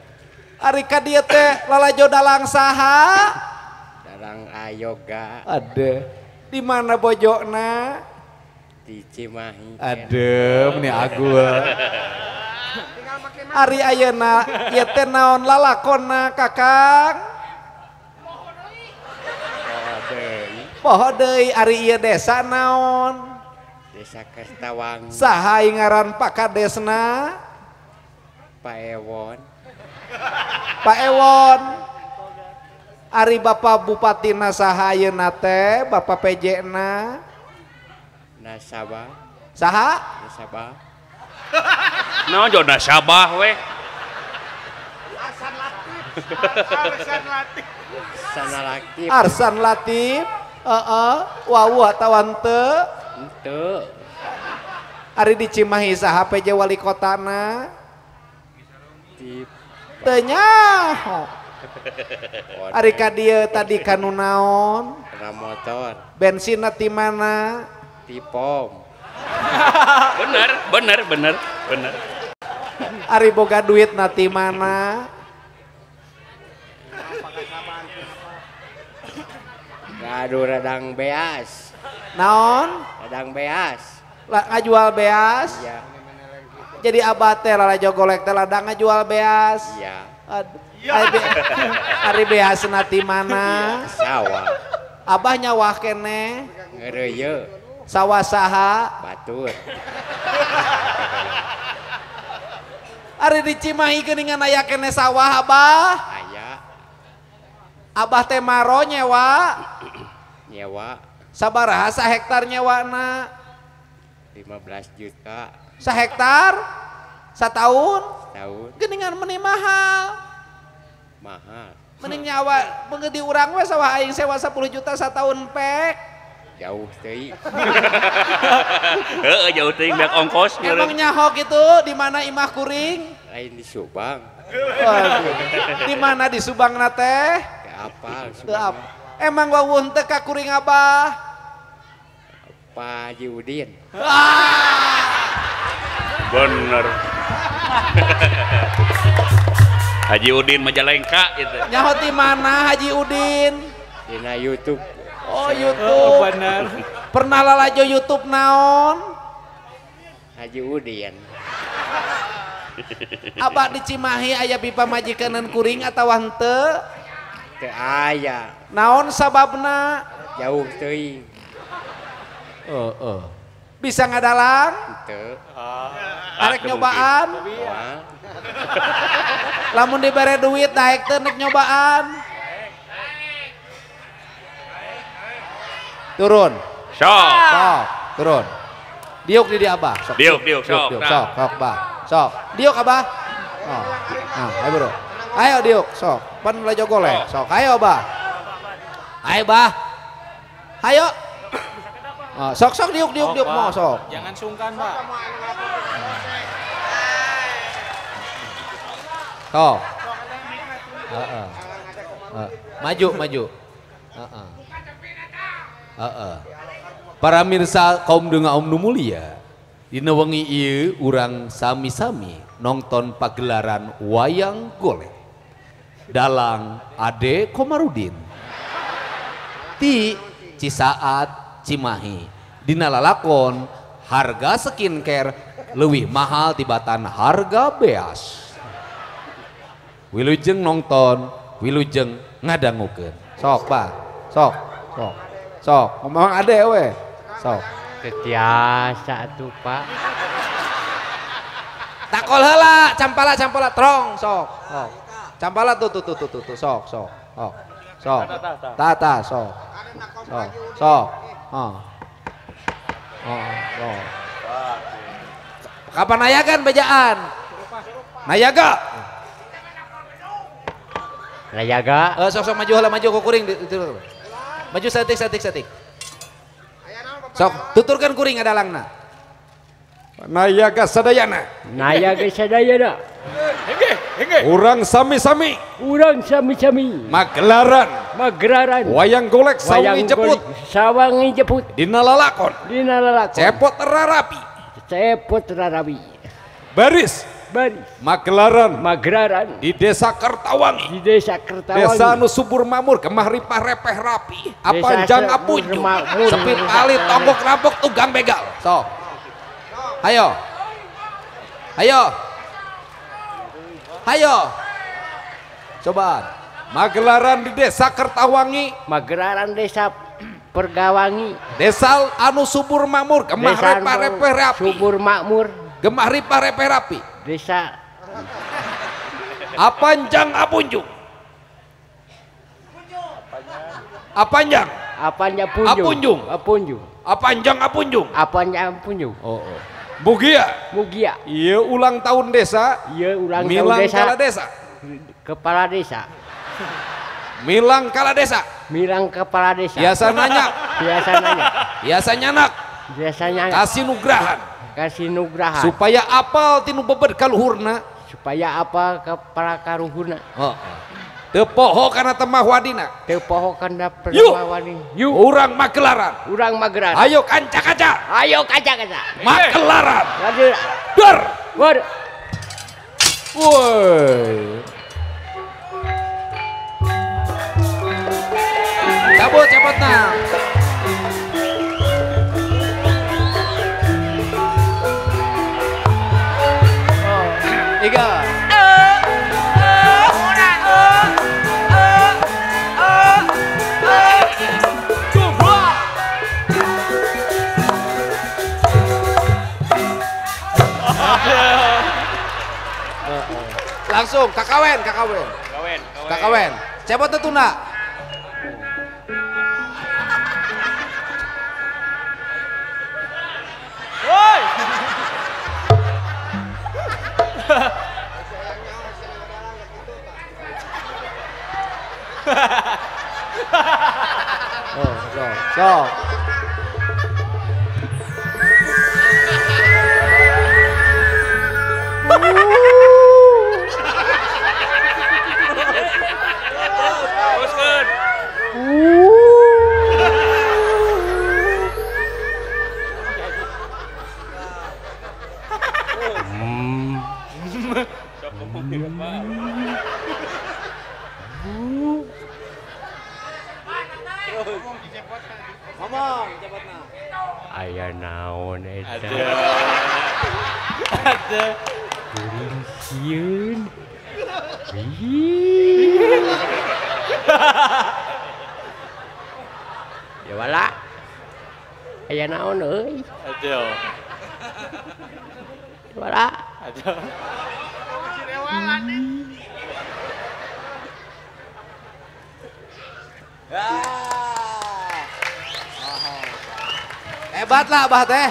Ari ka dieu teh lalajo dalang saha? Dalang ayoga Ade. Di mana bojona? di Cimahi. Adem nih agul. Ari ayeuna ieu teh naon lalakonna Kakang? Poho deui. Ari ieu desa naon? Desa Kertawang. Saha ngaran pakadesna? Pak Ewon. Pak Ewon. Ari Bapak Bupatina saha ayeuna teh? Bapak PJ-na? Nasabah. Saha? Nasabah. Naon jo nasabah we. Sanalaktif. Arsan Latif. Wawu atawa henteu? Henteu. Ari di Cimahi saha PJ wali kotana? Di Teu nyaho. Ari ka dieu tadi kanu naon? kena motor. Bensinna ti mana? Di pom. Bener. Ari boga duit nati mana? Gaduh radang beas. Naon? Radang beas. Ngajual beas? Iya. Jadi abah teh lalajo golek teh ladang ngajual beas. Iya. Aduh. Ari beas nati mana? Sawah. Abah nyawah keneh. Ngereuyeuk. Sawah saha? Batur. Ari di Cimahi geuningan aya keneh sawah abah. Aya. Abah teh maro nyewa. Nyewa Sabaraha sa hektar nyewana? 15 juta. Sa hektar? Satahun? Tahun. Geuningan meni mahal. Mahal. Mending nyawa beungeut di urang we sawah aing sewa 10 juta satahun pek. jauh teuing. Heeh, jauh teuing dak ongkos. Emang nyaho gitu di mana imah kuring? Lain di Subang. Waduh. Di mana di Subang na teh? Ke apal Teu Subang. Emang wawuh teh ka kuring Abah? Pak Haji Udin. Bener. Haji Udin Majalengka itu. Nyaho di mana Haji Udin? Dina YouTube. Oh YouTube. Benar. Pernah lalajo YouTube naon? Haji Udin. Abah di Cimahi aya pipa majikanan kuring atawa henteu? Teu aya. Naon sababna? Jauh teuing. Bisa ngadalang? Teu. Arek nyobaan? Moal. Lamun dibere duit daek teh nek nyobaan? Turun. Sok. Sok, turun. Diuk di Abah. Sok. Diuk, sok. Sok, Bah. Sok. Diuk Abah. Oh. Nah, ayo bro. Ayo diuk, sok. Pan belajar golek. Sok, ayo Bah. Ayo Bah. Ayo. Oh, sok diuk mau sok. Jangan sungkan, Pak. Sok. Maju. Para mirsa kaum dengar om nu mulia, dina wengi ieu urang sami-sami nonton pagelaran wayang golek dalang Ade Komarudin ti Cisaat Cimahi. Dina lalakon harga skincare leuwih mahal tibatan harga beas. Wilujeng nonton, wilujeng ngadangukeun. Sok Pak, sok. Ngomong Ade we. Sok. Tetiasa tuh Pak. Takol heula, campala trong, sok. Campala tuh, sok. Tata, sok. Kapan nayagan bejaan? Nayaga. Sok maju heula, maju ku kuring maju setik. Sok tuturkan kuring adalangna. Nayaga sadayana. Urang sami-sami. Magelaran. Wayang golek sawangi jeput. Dina lalakon. Cepot rarapi. Baris. Magelaran di Desa Kertawangi. Desa anu subur makmur, gemah ripah repeh rapi. Apanjang apunjung, sepit alit tombok rampok tugang begal. Sok. Hayo. Coba. Magelaran di Desa Kertawangi. Desa Pergawangi. Desa anu subur makmur, gemah ripah repeh rapi. Gemah ripah repeh rapi. Desa Apanjang apunjung. Apanjang apunjung. Oh. Mugia. Ieu ulang tahun desa. Milang kala desa. Kepala desa. Milang kala desa. Kepala desa. Biasa nyanak. Kasih nugrahan. Supaya apal tinu bebed kaluhurna. Kepala karuhurna. Teu poho kana temah wadina. Yuk. Urang Magelaran. Ayo kanca-kanca. Magelaran. Dor. Woi. Cabut nah. Tiga. Langsung kakawen. Cepot tetuna. Woi. Sok. Ngomong cepatna. Aya naon eta? Ada. Kuring sieun. Ya wala. Aya naon euy? Ada. Wala. Ada. Hebat lah Abah teh.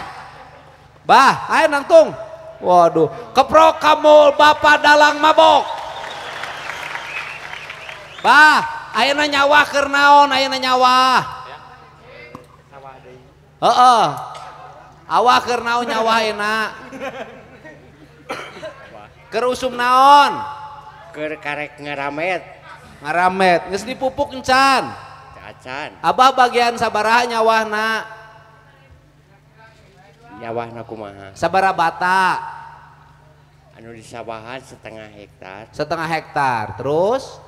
Bah, ayo nangtung. Waduh, keprok kamu bapak dalang mabok. Bah, ayeuna nyawa keur naon, ayeuna nyawa. Heeh. Awak keur naon nyawa ayeuna? Keur usum naon? Keur karek ngaramet. Ngaramet, geus dipupuk encan. Acan. Abah bagian sabaraha nyawahna? Nyawahna kumaha? Sabaraha bata? Anu disabahan setengah hektar. Setengah hektar. Terus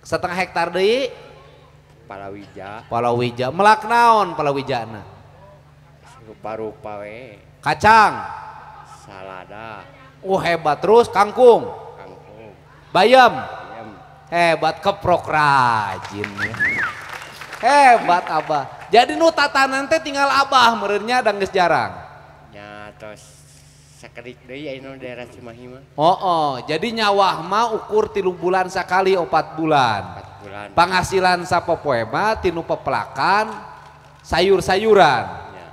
setengah hektar deui Palawija. palawija. Melak naon palawijana? Rupa-rupa we. Kacang. Salada. Hebat. Terus kangkung. Kangkung. Bayam. Ayam. Hebat, keprok rajin ya. Hebat Abah. Jadi nu tatanan teh tinggal Abah meureunnya dan geus jarang. Nya tos sakedik deui anu daerah Cimahi mah. Jadi nyawah mah ukur 3 bulan sakali 4 bulan. 4 bulan. Penghasilan sapopoe mah tinu pepelakan sayur-sayuran. Nya.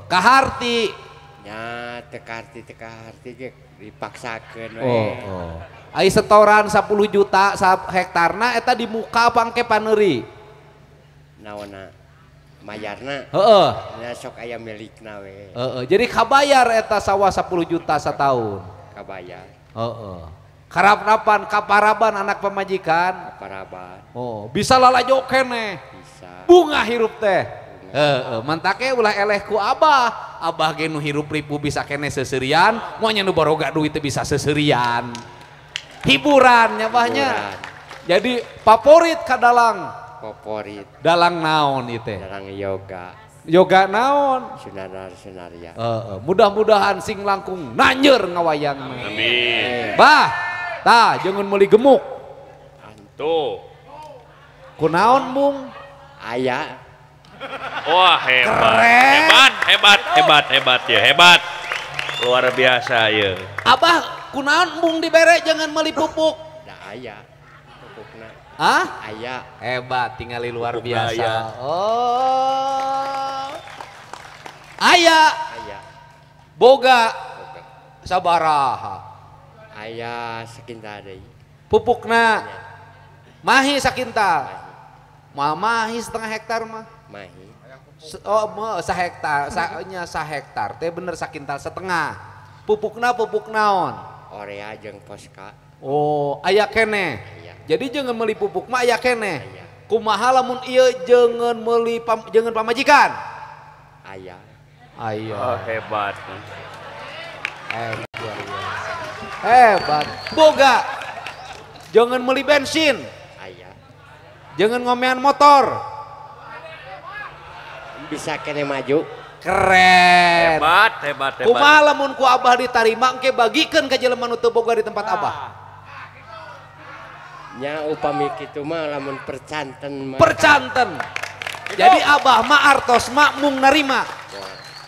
Kaharti. Nya teka harti ge dipaksakeun we. Ai setoran 10 juta sa hektarna eta di muka pangke paneuri. Naonna mayarna. Nya sok aya milikna we. Jadi kabayar eta sawah 10 juta setahun. Kabayar. Karap-rapan kaparaban anak pemajikan. Paraban. Bisa lalajo keneh. Bisa. Bunga hirup teh. Mantake ulah eleh ku Abah. Abah ge nu hirup ripu bisa keneh seserian, moanya nu boroga duit teh bisa seserian. Hiburan nya bahnya. Jadi favorit ka dalang. Favorit. Dalang naon ieu teh? Dalang yoga. Yoga naon? Sunaria. Mudah-mudahan sing langkung nanjeur ngawayangna. Amin. Bah, tah jangan meuli gemuk. Tuh. Kunaon mung? Aya. Wah hebat. Keren. Hebat ya, hebat. Luar biasa ya. Abah kunaon mung dibere jangan meuli pupuk. Da aya. Pupukna. Hah? Aya. Hebat, tinggali luar Pupuk biasa. aya. Aya. Aya. Boga sabaraha. Aya sakinta deui. Pupukna mahi sakinta. Mahi setengah hektar mah. Mahi. Sahektar, sahektar. Teh bener sakintal setengah. Pupukna pupuk naon? Orea jeung Poska. Aya keneh. Aya. Jadi jangan meuli pupuk mah aya keneh. Aya. Kumaha lamun ieu jangan meuli jangan pamajikan? Aya. Ayo. Hebat. Hebat. Boga. Jangan meuli bensin. Aya. Jangan ngomean motor. Bisa kene maju. Keren. Hebat. Kumaha lamun ku Abah ditarima engke bagikeun ka jelema nu teu boga di tempat Abah. Nya upami kitu mah lamun percanten mah. Percanten. Jadi Abah mah artos mah mung narima.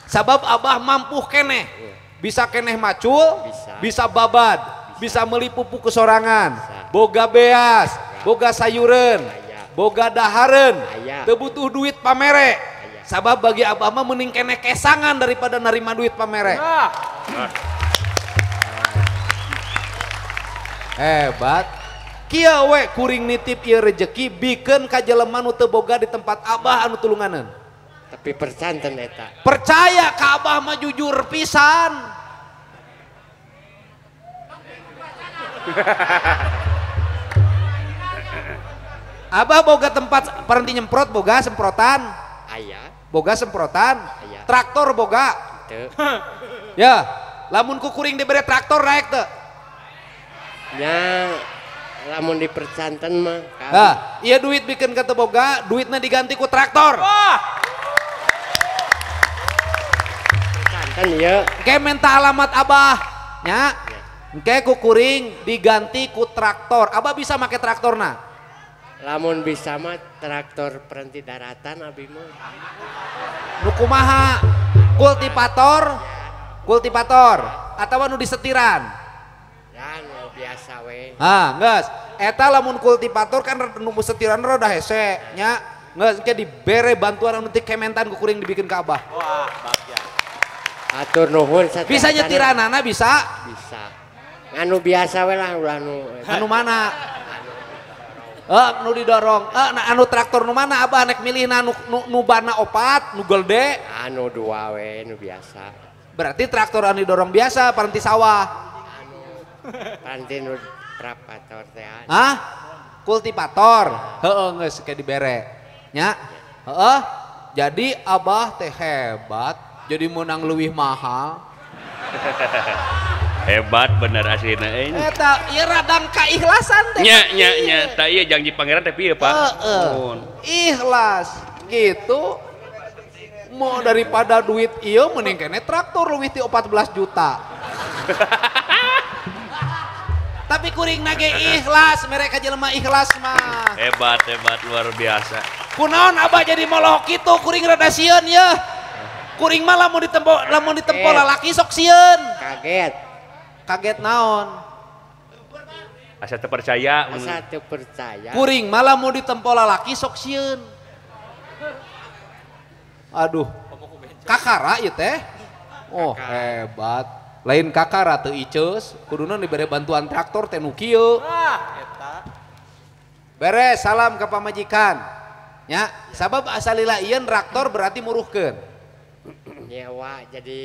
Sabab Abah mampu keneh. Bisa keneh macul, bisa babad, bisa meuli pupuk kesorangan, boga beas, boga sayureun, boga dahareun, teu butuh duit pamere. Sabab bagi Abah mah mending keneh kesangan daripada narima duit pamere. Hebat. Kieu we kuring nitip ieu rezeki bikeun ka jelema nu teu boga di tempat Abah anu tulunganeun. Tapi percanten eta. Percaya ka Abah mah jujur pisan. Abah boga tempat parenti nyemprot boga semprotan. Aya. Boga semprotan. Aya. Traktor boga. Teu. Ya, lamun ku kuring dibere traktor naik teu. Nya lamun di percanten mah. Iya duit bikin kata boga, duitnya diganti ku traktor. Percanten ya. Oke minta alamat abah, nya. Oke ku kuring diganti ku traktor. Abah bisa make traktor na? Lamun bisa mah traktor perhenti daratan abi mah. Nu kumaha? Kultivator atau nu disetiran? Ya nu biasa we. Geus. Eta lamun kultivator kan nu setiran rada hese nya. Geus ke dibere bantuan anu teh Kementan ku kuring dibikin ka abah. Wah, bagja. Atur nuhun sateusan. Bisa nyetiranana bisa? Bisa. Anu biasa we lah ulah nu. Anu mana? Nu didorong. Anu traktor nu mana abah nek milihna nu bana opat, nu gede. Anu dua we nu biasa. Berarti traktor anu didorong biasa paranti sawah. Paranti nu traktor teh. Kultivator. Heeh geus ke dibere. Nya. Heeh. Jadi abah teh hebat, jadi menang leuwih mahal. Hebat bener aslina ini. Eta ieu radang kaikhlasan teh. Nya ta ieu janji pangeran tapi ieu Pak. Ikhlas gitu. Mau daripada duit ieu mending kene traktor leuwih ti 14 juta. Tapi kuring nage ikhlas, mereka jelema ikhlas mah. Hebat luar biasa. Kunaon abah jadi moloh kitu kuring rada sieun yeuh. Kuring mah lamun ditempo lalaki sok sieun. Kaget naon? Asa teu percaya. Asa teu percaya. Kuring malah mau ditempo lalaki sok sieun. Aduh. Kakara ieu teh. Oh, hebat. Lain kakara teu iceus, kuduna dibere bantuan traktor teh nu kieu. Eta. Beres, salam ke pamajikan. Nya, sabab asalila ieun traktor berarti muruhkeun. Nyewa jadi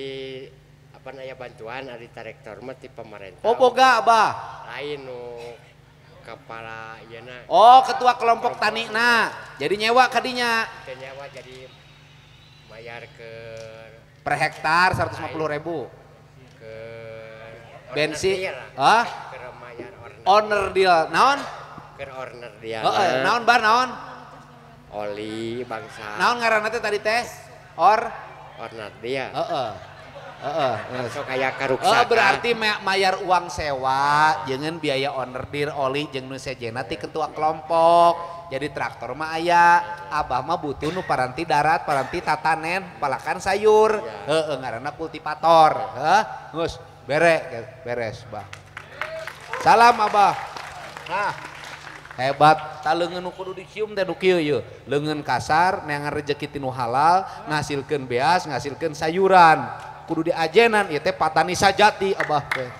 apa naya bantuan ari traktor mah ti pemerintah. Oh boga abah. Lain nu kepala ieu Oh ketua kelompok tanina. Jadi nyewa kadinya. Nyewa jadi bayar ke per hektar 150.000. Ke bensin. Ke bayar owner deal. Naon? Ke owner deal. Naon bar naon? Oli bangsa. Naon ngaranna teh tadi teh? Owner deal. So kayak karuksaka. Berarti mayar uang sewa, jangan biaya owner deal oli jeung nu sejena ti ketua kelompok. Jadi traktor mah aya, abah mah butuh nu paranti darat, paranti tatanen, palakan sayur. Ngaranna kultivator. Geus beres, Bah. Salam abah. Nah, hebat. Taleungeun nu kudu dicium teh nu kieu yeuh. Leungeun kasar neangan rezeki tinu halal, ngasilkeun beas, ngasilkeun sayuran. Kudu diajenan ieu teh patani sajati abah teh.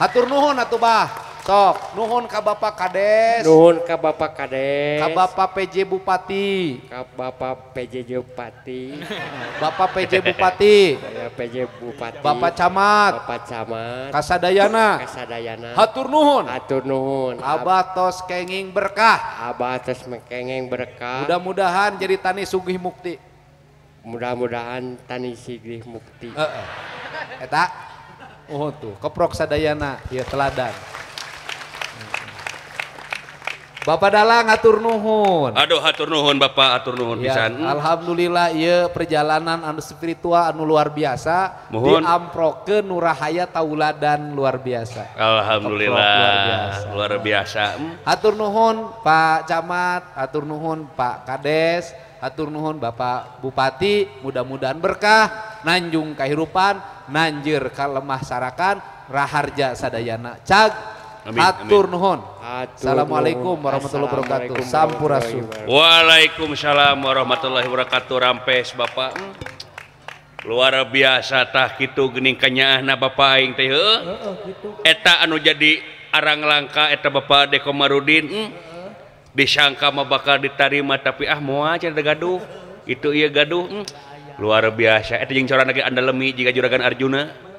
Hatur nuhun atuh Bah. Sok nuhun ka Bapak Kades. Nuhun ka Bapak Kades. Ka Bapak PJ Bupati. Ka Bapak PJ Bupati. Bapak PJ Bupati. PJ Bupati. Bapak Camat. Bapak Camat. Kasadayana. Hatur nuhun. Hatur nuhun. Abah tos kenging berkah. Abah tos kenging berkah. Mudah-mudahan jadi tani sugih mukti. Mudah-mudahan tani sugih mukti. Eta. Oh tuh, keprok sadayana, ieu teladan. Bapak Dalang atur nuhun. Aduh hatur nuhun Bapak, atur nuhun ya, pisan. Alhamdulillah ieu perjalanan anu spiritual anu luar biasa. Mohon diamprokeun nu rahaya tauladan luar biasa. Alhamdulillah luar biasa. Atur nuhun Pak Camat, atur nuhun Pak Kades, atur nuhun Bapak Bupati, mudah-mudahan berkah, nanjung kahirupan, nanjeur ka lemah sarakan, raharja sadayana. Cag atur nuhun. Assalamualaikum warahmatullahi wabarakatuh. Sampurasun. Waalaikumsalam warahmatullahi wabarakatuh. Rampes Bapak. Luar biasa tah kitu geuning kanyaahna Bapak aing teh heuh. Eta anu jadi arang langka eta Bapak De Komarudin. Disangka mah bakal ditarima tapi moal cenah gaduh. Itu ieu gaduh. Luar biasa eta jeung coran lagi andalemi jiga juragan Arjuna.